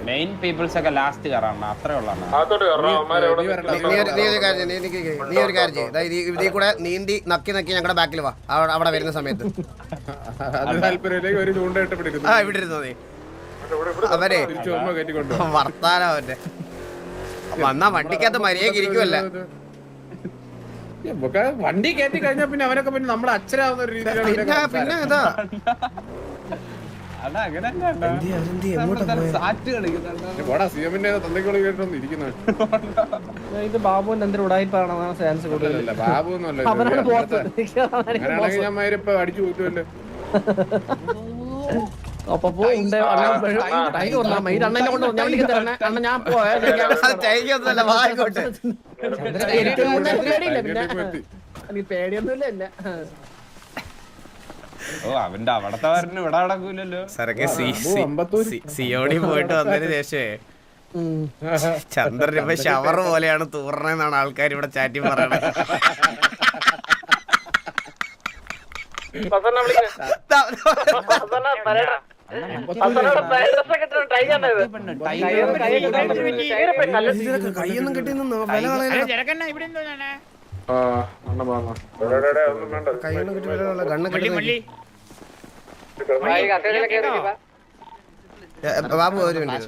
Main people's ഒക്കെ last കയറാണ് അത്രേ ഉള്ളൂ. നീ ഒരു കാര്യം ചെയ്യും ഇതിൽ കൂടെ നീന്തി നക്കി ഞങ്ങളുടെ ബാക്കിൽ വാ അവിടെ വരുന്ന സമയത്ത് ഇവിടെ ഇരുന്നോ നീ അവരെ വർത്താനം അവന്റെ വന്നാ വണ്ടിക്കകത്ത് മര്യാദ ഇരിക്കുമല്ല വണ്ടി കയറ്റി കഴിഞ്ഞാൽ പിന്നെ അവനൊക്കെ പിന്നെ നമ്മുടെ അച്ഛനാവുന്ന ഒരു രീതിയിലാണ് പിന്നെ ഇതാ ഇത് ബാബുവിന്റെ എന്തൊരു ഉടായിപ്പാണ് ചാൻസ് കൂടുതൽ. അങ്ങനെയാണെങ്കിൽ ഞാൻ ഇപ്പൊ അടിച്ചു പോയിട്ടുമല്ലോ. പേടിയൊന്നുമില്ല എന്നെ. ഓ അവന്റെ അവിടത്തെ വരന് ഇവിടെ അടക്കൂലല്ലോ. സിയോടി പോയിട്ട് വന്നതിന് ശേഷമേ ചന്ദ്രൻ ഇപ്പൊ ഷവർ പോലെയാണ് തൂറണെന്നാണ് ആൾക്കാർ ഇവിടെ ചാറ്റി പറയണത്. കൈയൊന്നും കിട്ടിയെന്നോ കൈയൊന്നും കിട്ടി ഗണ്ണ് കിട്ടി. ബാബു ഒരു minute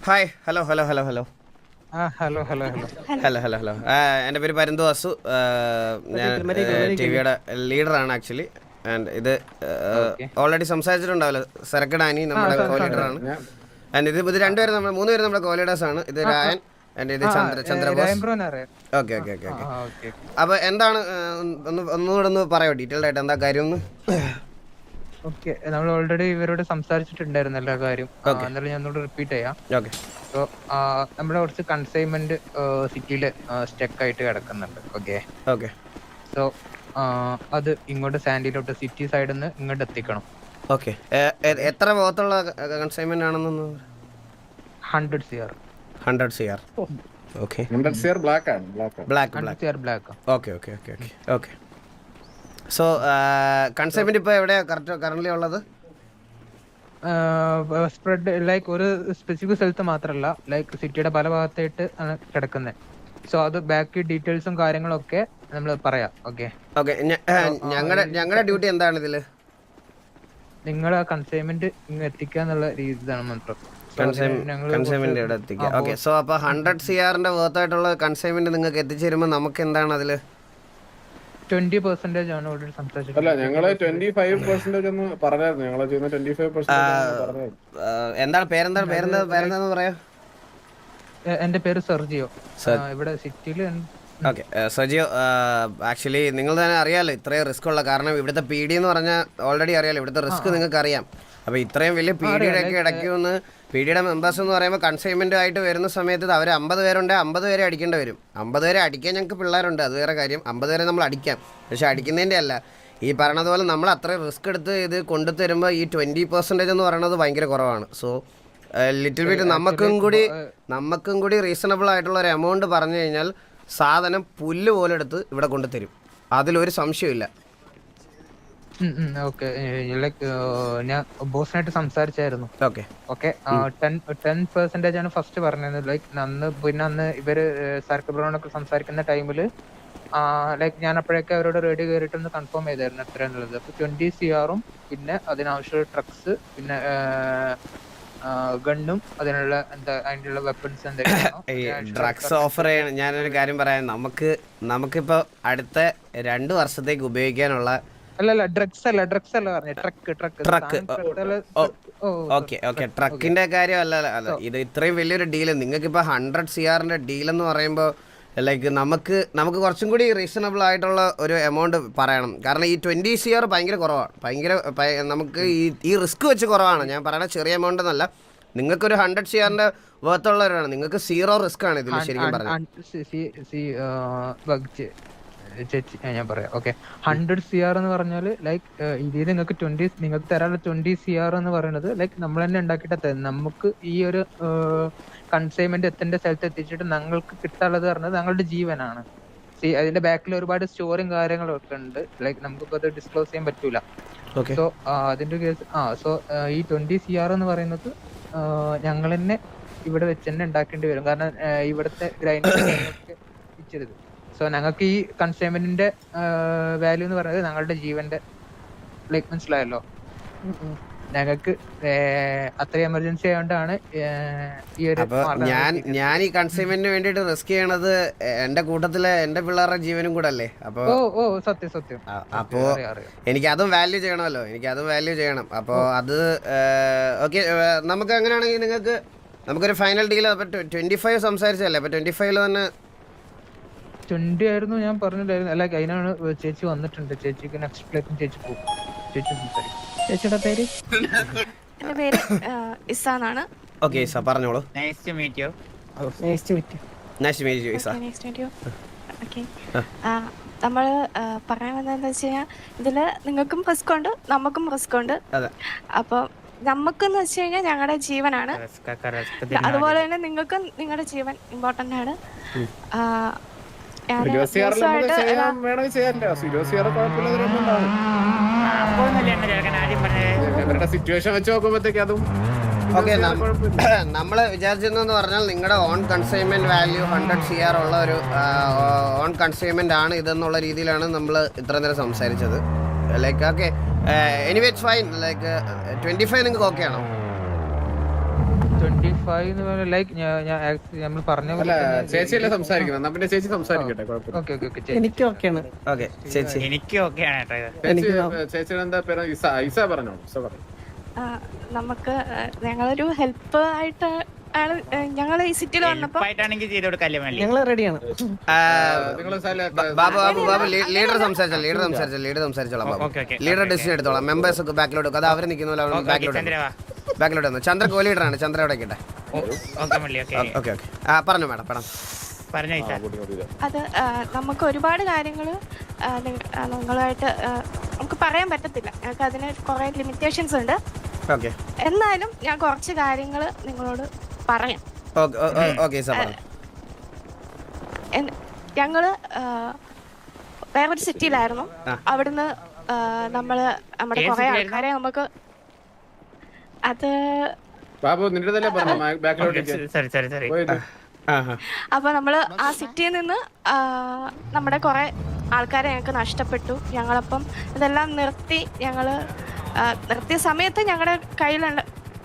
hi hello hello hello hello hello hello hello hello hello എൻ്റെ പേര് പരന്തു വാസു. ഞാൻ ടിവിയുടെ ലീഡറാണ് ആക്ച്വലി. ആൻഡ് ഇത് ഓൾറെഡി സംസാരിച്ചിട്ടുണ്ടാവല്ലോ. സരക്കഡാനി നമ്മുടെ കോ ലീഡറാണ്. ആൻഡ് ഇത് രണ്ടുപേരും നമ്മൾ 3 പേരും നമ്മുടെ കോ ലീഡേഴ്സ് ആണ്. ഇത് രായൻ ആൻഡ് ഇത് Chandrabose. Okay okay okay okay. അപ്പൊ എന്താണ് ഒന്നുകൂടെ ഒന്ന് പറയോ ഡീറ്റെയിൽഡ് ആയിട്ട് എന്താ കാര്യം ഒന്ന്? ഓക്കെ, നമ്മൾ ഓൾറെഡി ഇവരോട് സംസാരിച്ചിട്ടുണ്ടായിരുന്നു എല്ലാ കാര്യം. എന്നാലും ഞാൻ റിപ്പീറ്റ് ചെയ്യാം. ഓക്കെ, സോ നമ്മുടെ കുറച്ച് കൺസൈൻമെന്റ് സിറ്റിയില് സ്റ്റക്ക് ആയിട്ട് കിടക്കുന്നുണ്ട്. Okay okay. സോ അത് ഇങ്ങോട്ട് സാൻഡിലോട്ട് സിറ്റി സൈഡിൽ നിന്ന് ഇങ്ങോട്ട് എത്തിക്കണം. ഓക്കെ, എത്ര ഭാഗത്തുള്ള കൺസൈൻമെന്റ് ആണെന്ന്? 100 CR. 100 CR. Okay, 100 CR black ആണ്. Black. Okay okay okay okay okay. So consignment ഇപ്പോൾ എവിടെയാ കറന്റ് ഉള്ളത്? സ്പ്രെഡ് ലൈക്ക് ഒരു സ്പെസിഫിക് സ്ഥലത്ത് മാത്രമല്ല, ലൈക്ക് സിറ്റിയുടെ പല ഭാഗത്തായിട്ട് ആണ് കിടക്കുന്നത്. സോ അത് ബാക്കി ഡീറ്റെയിൽസും കാര്യങ്ങളും ഒക്കെ നമ്മൾ പറയാം. Okay okay. ഞങ്ങളുടെ ഡ്യൂട്ടി എന്താണ് ഇതില്? നിങ്ങൾ ആ കൺസൈൻമെന്റ് എത്തിക്കുക എന്നുള്ള രീതിയിലാണ് മാത്രം. കൺസൈൻമെന്റ് ഇവിടെ എത്തിക്കുക. ഓക്കെ, സോ അപ്പൊ 100 CRന്റെ വേർത്തായിട്ടുള്ള കൺസൈൻമെന്റ് നിങ്ങൾക്ക് എത്തിച്ചേരുമ്പോൾ നമുക്ക് എന്താണ് അതില്? 20% ആണ് ഓൾറെഡി സംസാരിച്ചത്. അല്ല, ഞങ്ങള് 25% ഒന്ന് പറഞ്ഞായിരുന്നു. ഞങ്ങള് ചെയ്യുന്ന 25% എന്താണ് പേരെന്താന്ന് പറയാ? എന്റെ പേര് സെർജിയോ. ഇവിടെ സിറ്റിയിൽ. ഓക്കെ സജിയോ, ആക്ച്വലി നിങ്ങൾ തന്നെ അറിയാമല്ലോ ഇത്രയും റിസ്ക് ഉള്ള. കാരണം ഇവിടുത്തെ PD എന്ന് പറഞ്ഞാൽ ഓൾറെഡി അറിയാലോ ഇവിടുത്തെ റിസ്ക് നിങ്ങൾക്ക് അറിയാം. അപ്പോൾ ഇത്രയും വലിയ PDയുടെ ഒക്കെ ഇടയ്ക്ക് വന്ന് PDയുടെ മെമ്പേഴ്സ് എന്ന് പറയുമ്പോൾ കൺസൈൻമെന്റ് ആയിട്ട് വരുന്ന സമയത്ത് അവർ 50 പേരുണ്ട്, 50 പേരെ അടിക്കേണ്ടി വരും. 50 പേരെ അടിക്കാൻ ഞങ്ങൾക്ക് പിള്ളേരുണ്ട്, അത് വേറെ കാര്യം. 50 പേരെ നമ്മൾ അടിക്കാം. പക്ഷെ അടിക്കുന്നതിൻ്റെ അല്ല, ഈ പറഞ്ഞതുപോലെ നമ്മൾ അത്രയും റിസ്ക് എടുത്ത് ഇത് കൊണ്ടുതരുമ്പോൾ ഈ 20% എന്ന് പറയുന്നത് ഭയങ്കര കുറവാണ്. സോ ലിറ്റിൽ ബിറ്റ് നമുക്കും കൂടി റീസണബിൾ ആയിട്ടുള്ള ഒരു എമൗണ്ട് പറഞ്ഞു കഴിഞ്ഞാൽ സാധനം പുല്ല് പോലെ എടുത്ത് ഇവിടെ കൊണ്ടുതരും. അതിലൊരു സംശയമില്ല. ലൈക്ക് ഞാൻ ബോസിനായിട്ട് സംസാരിച്ചായിരുന്നു. ഓക്കെ 10% ആണ് ഫസ്റ്റ് പറഞ്ഞത്. ലൈക്ക് അന്ന് ഇവര് സർക്കിൾ ബ്രൗണൊക്കെ സംസാരിക്കുന്ന ടൈമില് ലൈക്ക് ഞാൻ അപ്പോഴൊക്കെ അവരോട് റേഡിയോ കയറിയിട്ടൊന്ന് കൺഫേം ചെയ്തായിരുന്നു എത്രയാണുള്ളത്. അപ്പൊ 20 CR-ഉം പിന്നെ അതിനാവശ്യമുള്ള ട്രക്സ്, പിന്നെ ഗണ്ണും അതിനുള്ള അതിനുള്ള വെപ്പൺസ് എന്തെങ്കിലും ഡ്രഗ്സ് ഓഫർ ചെയ്യണം. ഞാനൊരു കാര്യം പറയാം, നമുക്കിപ്പോ അടുത്ത 2 വർഷത്തേക്ക് ഉപയോഗിക്കാനുള്ള ഡ്രഗ്സ് അല്ല പറഞ്ഞ ട്രക്ക്. ഓക്കെ ട്രക്കിന്റെ കാര്യം അല്ല. ഇത് ഇത്രയും വലിയൊരു ഡീല് നിങ്ങൾക്കിപ്പോ 100 CR-ന്റെ ഡീലെന്ന് പറയുമ്പോൾ ലൈക്ക് നമുക്ക് കുറച്ചും കൂടി റീസണബിൾ ആയിട്ടുള്ള ഒരു എമൗണ്ട് പറയണം. കാരണം ഈ 20 CR ഭയങ്കര കുറവാണ്. നമുക്ക് ഈ റിസ്ക് വെച്ച് കുറവാണ്. ഞാൻ പറയണ ചെറിയ എമൗണ്ട് എന്നല്ല. നിങ്ങൾക്കൊരു 100 CR-ന്റെ വേർത്തുള്ളവരാണ്. നിങ്ങൾക്ക് 0 റിസ്ക് ആണ് ഇതിൽ ശരിക്കും പറഞ്ഞാൽ. ഞാൻ പറയാം. ഓക്കെ, 100 CR എന്ന് പറഞ്ഞാല് ലൈക്ക് ഇതിൽ നിങ്ങൾക്ക് നിങ്ങൾക്ക് തരാനുള്ള 20 CR എന്ന് പറയുന്നത് ലൈക്ക് നമ്മൾ തന്നെ ഉണ്ടാക്കിയിട്ട് നമുക്ക് ഈ ഒരു കൺസൈൻമെന്റ് എത്തേണ്ട സ്ഥലത്ത് എത്തിച്ചിട്ട് ഞങ്ങൾക്ക് കിട്ടാനുള്ളത് പറഞ്ഞത് ഞങ്ങളുടെ ജീവനാണ്. അതിന്റെ ബാക്കിൽ ഒരുപാട് സ്റ്റോറിയും കാര്യങ്ങളും ഒക്കെ ഉണ്ട്. ലൈക്ക് നമുക്കിപ്പോ അത് ഡിസ്ക്ലോസ് ചെയ്യാൻ പറ്റൂല. സോ അതിന്റെ കേസ് സോ ഈ 20 CR എന്ന് പറയുന്നത് ഞങ്ങൾ തന്നെ ഇവിടെ വെച്ച് തന്നെ ഉണ്ടാക്കേണ്ടി വരും. കാരണം ഇവിടുത്തെ ഗ്രൈൻഡൊക്കെ വെച്ചത്. സോ ഞങ്ങൾക്ക് ഈ കൺസൈൻമെന്റിന്റെ വാല്യൂ എന്ന് പറയുന്നത് ഞങ്ങളുടെ ജീവന്റെ ലൈക്ക് മനസ്സിലായല്ലോ. ഞങ്ങൾക്ക് അത്ര എമർജൻസി ആയതുകൊണ്ടാണ് ഈ ഒരു ഞാൻ ഈ കൺസൈൻമെന്റിന് വേണ്ടിട്ട് റിസ്ക് ചെയ്യണത് എന്റെ കൂട്ടത്തിലെ എന്റെ പിള്ളേരുടെ ജീവനും കൂടെ അല്ലേ. അപ്പൊ സത്യം അപ്പോ എനിക്ക് അതും വാല്യൂ ചെയ്യണമല്ലോ, എനിക്ക് അതും വാല്യൂ ചെയ്യണം. അപ്പോ അത് ഓക്കെ, നമുക്ക് അങ്ങനെയാണെങ്കിൽ നിങ്ങൾക്ക് നമുക്കൊരു ഫൈനൽ ഡീൽ 25 സംസാരിച്ചല്ലേ, അപ്പൊ 25 തന്നെ 20 ആയിരുന്നു ഞാൻ പറഞ്ഞില്ലായിരുന്നു. അല്ല അതിനാണ് ചേച്ചി വന്നിട്ടുണ്ട്. ചേച്ചിക്ക് നെക്സ്റ്റ് പ്ലേറ്റും ചേച്ചി പോകും. ചേച്ചി സംസാരിക്കും. ചേച്ചിയുടെ പേര്? എന്റെ പേര് ഇസ എന്നാണ്. ഓക്കെ ഇസ പറഞ്ഞോളൂ. Nice to meet you. Nice to meet you Isa. Okay, നമ്മൾ പറയാൻ വന്നതെന്ന് വെച്ച് കഴിഞ്ഞാൽ ഇതില് നിങ്ങൾക്കും റിസ്ക് ഉണ്ട്, നമുക്കും റിസ്ക് ഉണ്ട്. അപ്പൊ നമുക്കെന്ന് വെച്ച് കഴിഞ്ഞാൽ ഞങ്ങളുടെ ജീവനാണ്, അതുപോലെ തന്നെ നിങ്ങൾക്കും നിങ്ങളുടെ ജീവൻ ഇമ്പോർട്ടന്റ് ആണ്. സിറ്റുവേഷൻ വെച്ച് നോക്കുമ്പോഴത്തേക്ക് അതും ഓക്കെ. നമ്മള് വിചാരിച്ചെന്ന് പറഞ്ഞാൽ നിങ്ങളുടെ ഓൺ കൺസൈൻമെന്റ് വാല്യൂ 100 CR ഉള്ള ഒരു ഓൺ കൺസൈൻമെന്റ് ആണ് ഇതെന്നുള്ള രീതിയിലാണ് നമ്മൾ ഇത്ര നേരം സംസാരിച്ചത്. Like okay, anyway it's fine. Like 25 നിങ്ങൾക്ക് ഓക്കെ ആണോ? 25 എന്ന് പറഞ്ഞാൽ ലൈക്ക് നമ്മൾ പറഞ്ഞ ചേച്ചിയല്ലേ സംസാരിക്കുന്നത്, എന്നാ പിന്നെ ചേച്ചി സംസാരിക്കട്ടെ. എനിക്ക് ഓക്കെയാണ്. ഓക്കെ ചേച്ചി, എനിക്ക് ഓക്കെയാണ് കേട്ടോ. ചേച്ചിയുടെ എന്താ പേര്? ഇസ പറഞ്ഞോ. നമുക്ക് ഞങ്ങളൊരു ഹെൽപ്പ് ആയിട്ട് ആണ് ഞങ്ങൾ ഈ സിറ്റിയിൽ വന്നപ്പോ ഞങ്ങൾ റെഡിയാണ്. ലീഡർ സംസാരിച്ചോളാം. ലീഡർ ഡെസിഷൻ എടുത്തോളാം. മെമ്പേഴ്സ് ഒക്കെ ബാക്കിലോട്ട്, അത് അവർ നിൽക്കുന്ന ബാക്കിലോട്ട് വന്നു. ചന്ദ്ര കോ ലീഡറാണ്. ചന്ദ്ര എവിടെ കേട്ടെ? ഓക്കെ പറഞ്ഞു മാഡം, പടം. അത് നമുക്ക് ഒരുപാട് കാര്യങ്ങൾ നിങ്ങളുമായിട്ട് നമുക്ക് പറയാൻ പറ്റത്തില്ല. ഞങ്ങൾക്ക് അതിന് കുറെ ലിമിറ്റേഷൻസ് ഉണ്ട്. എന്നാലും ഞാൻ കുറച്ച് കാര്യങ്ങൾ നിങ്ങളോട് പറയാം. ഞങ്ങള് വേറൊരു സിറ്റിയിലായിരുന്നു. അവിടുന്ന് നമ്മള് നമ്മുടെ കുറെ ആൾക്കാരെ നമുക്ക് അത് അപ്പൊ നമ്മള് ആ സിറ്റിയിൽ നിന്ന് നമ്മുടെ കുറെ ആൾക്കാരെ ഞങ്ങൾക്ക് നഷ്ടപ്പെട്ടു. ഞങ്ങളപ്പം ഇതെല്ലാം നിർത്തിയ സമയത്ത് ഞങ്ങളുടെ കയ്യിലുള്ള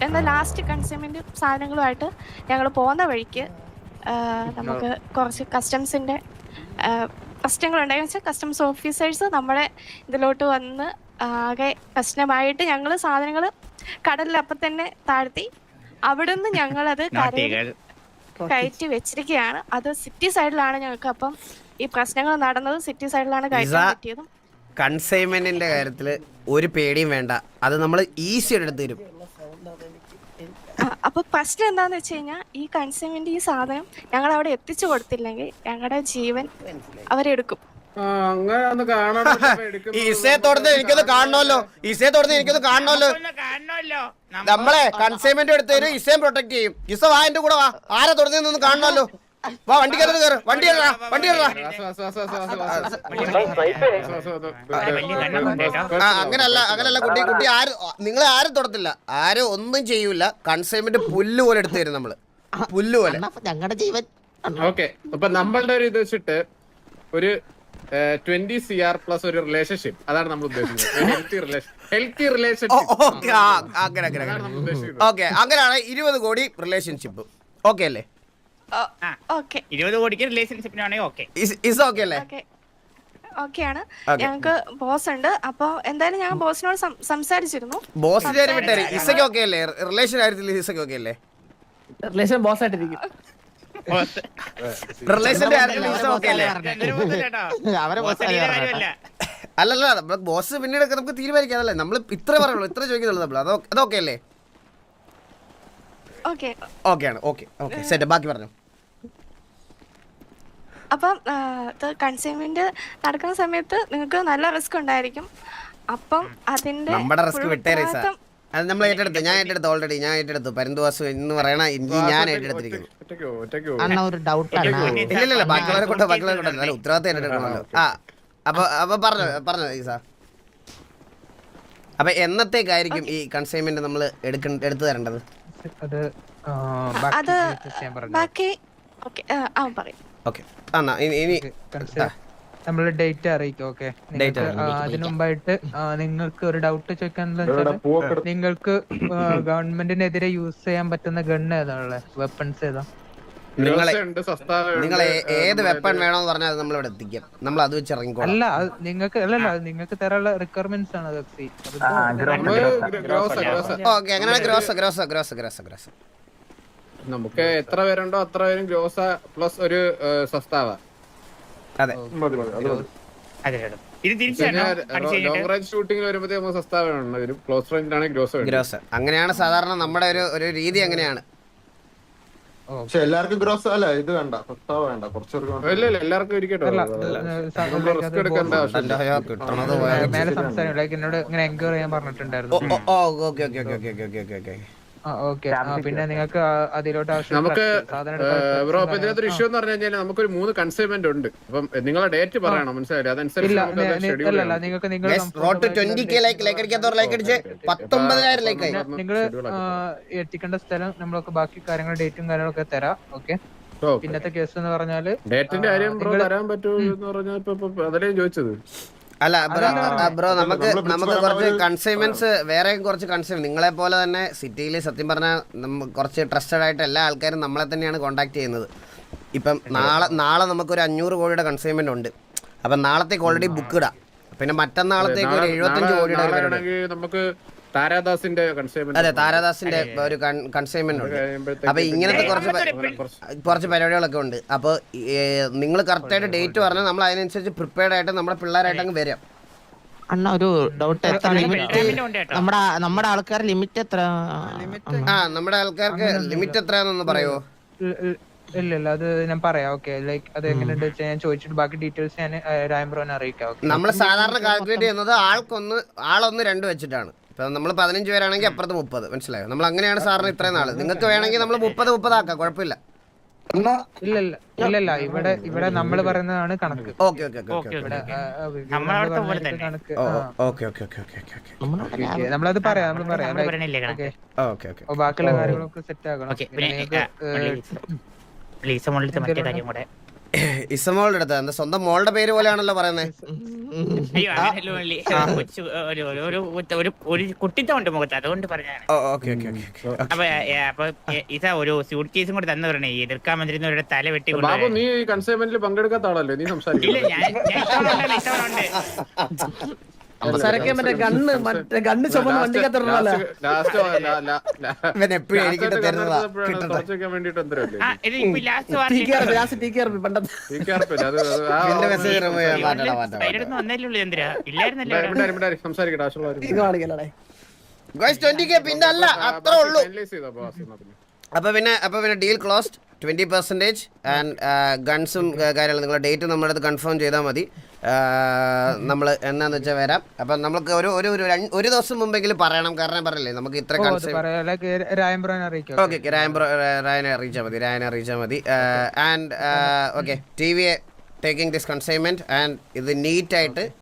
എന്താ ലാസ്റ്റ് കൺസ്യൂമെന്റ് സാധനങ്ങളുമായിട്ട് ഞങ്ങൾ പോകുന്ന വഴിക്ക് നമുക്ക് കുറച്ച് കസ്റ്റംസിന്റെ പ്രശ്നങ്ങളുണ്ടായി. വെച്ചാൽ കസ്റ്റംസ് ഓഫീസേഴ്സ് നമ്മളെ ഇതിലോട്ട് വന്ന് ആകെ പ്രശ്നമായിട്ട് ഞങ്ങൾ സാധനങ്ങൾ കടലിൽ അപ്പം തന്നെ താഴ്ത്തി. അവിടുന്ന് ഞങ്ങളത് കയറ്റി വെച്ചിരിക്കുകയാണ്. അത് സിറ്റി സൈഡിലാണ് ഞങ്ങൾക്ക് അപ്പം ഈ പ്രശ്നങ്ങൾ നടന്നത്. സിറ്റി സൈഡിലാണ് കയറ്റാൻ പറ്റിയതും. കൺസൈൻമെന്റിന്റെ കാര്യത്തില് ഒരു പേടിയും വേണ്ട, അത് നമ്മൾ ഈസി എടുത്ത് തരും. അപ്പൊ പ്രശ്നം എന്താന്ന് വെച്ച് കഴിഞ്ഞാൽ ഈ കൺസ്യൂമെന്റ് ഈ സാധനം ഞങ്ങൾ അവിടെ എത്തിച്ചു കൊടുത്തില്ലെങ്കിൽ ഞങ്ങളുടെ ജീവൻ അവരെടുക്കും. എനിക്കത് കാണണമല്ലോ. നമ്മളെ കൺസൈൻമെന്റ് എടുത്ത് തരും, ഇസയും പ്രൊട്ടക്ട് ചെയ്യും. ഇസ വാ, എന്റെ കൂടെ വാ. ആരെ തുടർന്ന് കാണണമല്ലോ. വാ, വണ്ടിക്കകത്ത് കയറ്. വണ്ടി അങ്ങനല്ല കുട്ടി നിങ്ങളെ ആരും തൊടത്തില്ല, ആരും ഒന്നും ചെയ്യൂല. കൺസൈൻമെന്റ് പുല്ല് പോലെ എടുത്തു തരും നമ്മള്, പുല്ല് പോലെ ഞങ്ങളുടെ ജീവൻ. ഓക്കെ, അപ്പൊ നമ്മളുടെ ഒരു ഇത് വെച്ചിട്ട് ഒരു 20 CR പ്ലസ് ഒരു റിലേഷൻഷിപ്പ്, അതാണ് നമ്മൾ ഉദ്ദേശിക്കുന്നത്. Healthy relationship. ഓക്കെ, അങ്ങനെയാണ് 20 കോടി റിലേഷൻഷിപ്പ്. ഓക്കെ അല്ലേ? 20 കോടിക്ക് റിലേഷൻഷിപ്പിനാണെങ്കിൽ ഓക്കെ. ഓക്കെയാണ്. ഞങ്ങൾക്ക് ബോസ് ഉണ്ട്. അപ്പൊ എന്തായാലും ഞാൻ ബോസിനോട് സംസാരിച്ചിരുന്നു. റിലേഷൻ ബോസ് ആയിട്ടിരിക്കും. അല്ലല്ല, ബോസ് പിന്നീട് നമുക്ക് തീരുമാനിക്കാതല്ലേ. നമ്മൾ ഇത്ര പറയുള്ളൂ, ഇത്ര ചോദിക്കുന്നുള്ളൂ നമ്മൾ. അതൊക്കെ അല്ലേ? ഓക്കെയാണ്. Okay set. ബാക്കി പറഞ്ഞു. അപ്പം കൺസ്യൂമെന്റ് നടക്കുന്ന സമയത്ത് നിങ്ങൾക്ക് നല്ല റിസ്ക് ഉണ്ടായിരിക്കും. അപ്പം അതിന്റെ അത് നമ്മൾ ഏറ്റെടുത്തു, ഞാൻ ഏറ്റെടുത്തു ഓൾറെഡി, ഞാൻ ഏറ്റെടുത്തു. പരന്തുവാസു എന്ന് പറയണ ഇനി ഞാൻ ഏറ്റെടുത്തിരിക്കുന്നു. അണ്ണ ഒരു ഡൗട്ട് ഇല്ല ബാക്കിയുള്ളവരെ കൊണ്ട് നല്ല ഉത്തരവാദിത്തം ഏറ്റെടുക്കണമല്ലോ. അപ്പൊ പറഞ്ഞോ ഈസാ. അപ്പൊ എന്നത്തേക്കായിരിക്കും ഈ കൺസൈൻമെന്റ് നമ്മൾ എടുത്തു തരേണ്ടത്? അത് അത് ബാക്കി ഓക്കെ പറയും. ഓക്കെ എന്നാ ഇനി നമ്മള് ഡേറ്റ് അറിയിക്കും. ഓക്കെ, അതിനു മുമ്പായിട്ട് നിങ്ങൾക്ക് ഒരു ഡൗട്ട് ചോദിക്കാനുള്ള നിങ്ങൾക്ക് ഗവൺമെന്റിനെതിരെ യൂസ് ചെയ്യാൻ പറ്റുന്ന ഗൺ ഏതാണുള്ള വെപ്പൺസ് ഏതാ? നിങ്ങൾ ഏത് വെപ്പൺ വേണോന്ന് പറഞ്ഞാൽ നമ്മൾ ഇവിടെ എത്തിക്കാം. നമ്മൾ അത് വെച്ച് ഇറങ്ങിക്കോളാം. അല്ല നിങ്ങൾക്ക് നിങ്ങൾക്ക് തരാനുള്ള റിക്വയർമെന്റ്സ് ആണ്. ഓക്കെ, അങ്ങനെയാണ് ഗ്രോസ്. നമുക്ക് എത്ര പേരുണ്ടോ അത്ര പേരും ഗ്രോസ പ്ലസ് ഒരു സസ്താവ. അതെ, ഇത് തിരിച്ചാണോ ലോങ് റേഞ്ച് ഷൂട്ടിംഗ് വരുമ്പോഴത്തേ നമുക്ക് സസ്താവ വരും. ക്ലോസ് റേഞ്ചിലാണെങ്കിൽ ഗ്രോസ്. അങ്ങനെയാണ് സാധാരണ നമ്മുടെ ഒരു രീതി. അങ്ങനെയാണ്. പക്ഷെ എല്ലാവർക്കും ഗ്രോസ് അല്ല, ഇത് വേണ്ട, സസ്താവ വേണ്ട, കുറച്ചുപേർക്ക് ഇല്ല എല്ലാവർക്കും ഇരിക്കട്ടെ. റിസ്ക് എടുക്കേണ്ട ആവശ്യമില്ല. മേലെ സംസാരിക്കും എന്നോട് ഇങ്ങനെ എൻക്വയറി ചെയ്യാൻ പറഞ്ഞിട്ടുണ്ടായിരുന്നു. ഓക്കെ, പിന്നെ നിങ്ങൾക്ക് അതിലോട്ട് നമുക്ക് ബ്രോ ഇപ്പൊ ഇതിനകത്തൊരു ഇഷ്യൂ എന്ന് പറഞ്ഞു കഴിഞ്ഞാൽ നമുക്കൊരു 3 കൺസൈൻമെന്റ് ഉണ്ട്. അപ്പം നിങ്ങളെ ഡേറ്റ് പറയണം, മനസ്സിലായില്ലേ? അതനുസരിച്ച് നിങ്ങൾ എത്തിക്കേണ്ട സ്ഥലം നമ്മളൊക്കെ ബാക്കി കാര്യങ്ങൾ ഡേറ്റും കാര്യങ്ങളൊക്കെ തരാം. ഓക്കെ, പിന്നത്തെ കേസ് എന്ന് പറഞ്ഞാല് ഡേറ്റിന്റെ കാര്യം ബ്രോ തരാൻ പറ്റുമോ എന്ന് പറഞ്ഞാൽ അതല്ലേ ചോദിച്ചത്. അല്ല ബ്രോ, നമുക്ക് കുറച്ച് കൺസൈൻമെന്റ്സ്, വേറെ കുറച്ച് കൺസൈൻമെന്റ്. നിങ്ങളെ പോലെ തന്നെ സിറ്റിയിൽ സത്യം പറഞ്ഞാൽ കുറച്ച് ട്രസ്റ്റഡ് ആയിട്ട് എല്ലാ ആൾക്കാരും നമ്മളെ തന്നെയാണ് കോൺടാക്ട് ചെയ്യുന്നത്. ഇപ്പം നാളെ നമുക്കൊരു 500 കോടിയുടെ കൺസൈൻമെന്റ് ഉണ്ട്. അപ്പം നാളത്തേക്ക് ഓൾറെഡി ബുക്ക് ഇടാം. പിന്നെ മറ്റന്നാളത്തേക്ക് ഒരു 75 കോടിയുടെ നമുക്ക് താരാദാസിന്റെ കൺസൈൻമെന്റ്. അതെ, താരാദാസിന്റെ ഒരു കൺസൈൻമെന്റ് ഉണ്ട്. അപ്പൊ ഇങ്ങനത്തെ കുറച്ച് പരിപാടികളൊക്കെ ഉണ്ട്. അപ്പൊ നിങ്ങൾ കറക്റ്റ് ആയിട്ട് ഡേറ്റ് പറഞ്ഞാൽ നമ്മൾ അതിനനുസരിച്ച് പ്രിപ്പയർഡ് ആയിട്ട് നമ്മുടെ പിള്ളേരായിട്ട് അങ്ങ് വരാം. അണ്ണ ഒരു ഡൗട്ട്, എത്ര ലിമിറ്റ് നമ്മുടെ ആൾക്കാർ ലിമിറ്റ് എത്ര? നമ്മുടെ ആൾക്കാർക്ക് ലിമിറ്റ് എത്രയാണെന്ന് പറയുമോ? ഇല്ല അത് ഞാൻ പറയാം. ഓക്കെ, ലൈക്ക് അത് എങ്ങനെയുണ്ട് വെച്ചാൽ ഞാൻ ചോദിച്ചിട്ട് ബാക്കി ഡീറ്റെയിൽസ് ഞാൻ രാംബ്രോനെ അറിയിക്കാം. നമ്മൾ സാധാരണ കാൽക്കുലേറ്റ് ചെയ്യുന്നത് ആളൊന്ന് 2 വെച്ചിട്ടാണ്. ഇപ്പൊ നമ്മൾ 15 പേരാണെങ്കിൽ അപ്പുറത്ത് 30. മനസ്സിലായോ? നമ്മൾ അങ്ങനെയാണ് സാറിന് ഇത്രയും നാള്. നിങ്ങൾക്ക് വേണമെങ്കിൽ നമ്മൾ 30 ആക്കാം, കുഴപ്പമില്ല. ഇല്ല ഇവിടെ നമ്മൾ പറയുന്നതാണ് കണക്ക്. ഓക്കെ നമ്മളത് പറയാം. ബാക്കിയുള്ള കാര്യങ്ങളൊക്കെ സെറ്റ് ആകണം. ഇസമോളുടെ അടുത്ത് എന്താ സ്വന്തം മോളുടെ പേര് പോലെയാണല്ലോ പറയുന്നത്. ഒരു കുട്ടിത്തമുണ്ട് മുഖത്ത്, അതുകൊണ്ട് പറഞ്ഞാണ്. അപ്പൊ ഇതാ ഒരു സൂട്ട് കേസും കൂടെ തന്നെ പറഞ്ഞേ, എതിർക്കാൻ വന്നിരുന്നവരുടെ തല വെട്ടി. ബാബു, നീ ഈ കൺസൈൻമെന്റിൽ പങ്കെടുക്കാത്ത ആളല്ലേ? നീ സംസാരിക്കില്ല. ഗണ്ണ് ചുമന്ന് വണ്ടിക്കത്തുള്ളൂ. പിന്നെ അല്ല, അത്രേ ഉള്ളൂ. അപ്പൊ പിന്നെ ഡീൽ ക്ലോസ്ഡ്. 20% ആൻഡ് ഗൺസും കാര്യങ്ങളും നിങ്ങളുടെ ഡേറ്റ് നമ്മുടെ അടുത്ത് കൺഫേം ചെയ്താൽ മതി. നമ്മൾ എന്നാന്ന് വെച്ചാൽ വരാം. അപ്പം നമുക്ക് ഒരു ദിവസം മുമ്പെങ്കിലും പറയണം. കാരണം പറയല്ലേ നമുക്ക് ഇത്ര ഓക്കെ, രായനെ അറിയിച്ചാൽ മതി. And okay, TV taking this consignment and ഇത് നീറ്റായിട്ട്